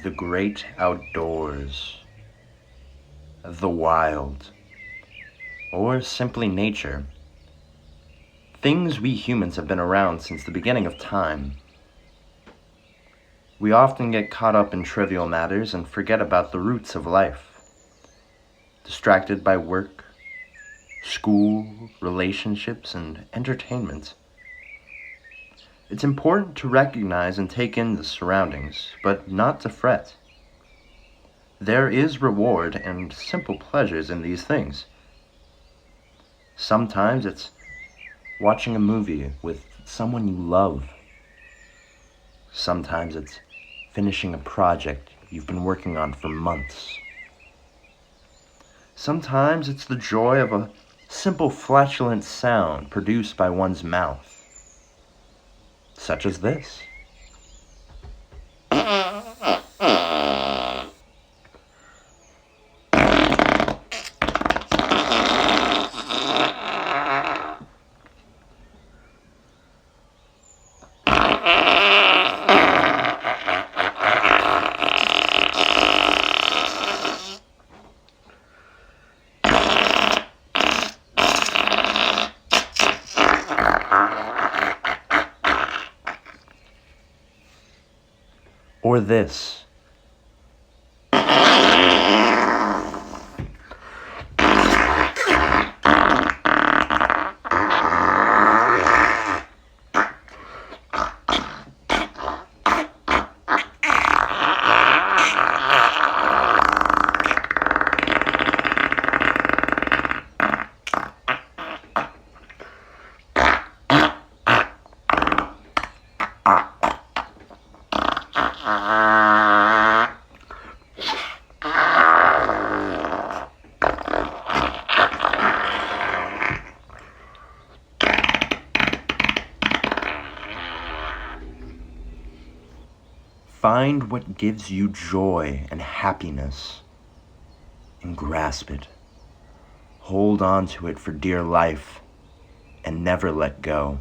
The great outdoors, the wild, or simply nature. Things we humans have been around since the beginning of time. We often get caught up in trivial matters and forget about the roots of life. Distracted by work, school, relationships, and entertainment. It's important to recognize and take in the surroundings, but not to fret. There is reward and simple pleasures in these things. Sometimes it's watching a movie with someone you love. Sometimes it's finishing a project you've been working on for months. Sometimes it's the joy of a simple flatulent sound produced by one's mouth, such as this. Or this. Find what gives you joy and happiness and grasp it. Hold on to it for dear life and never let go.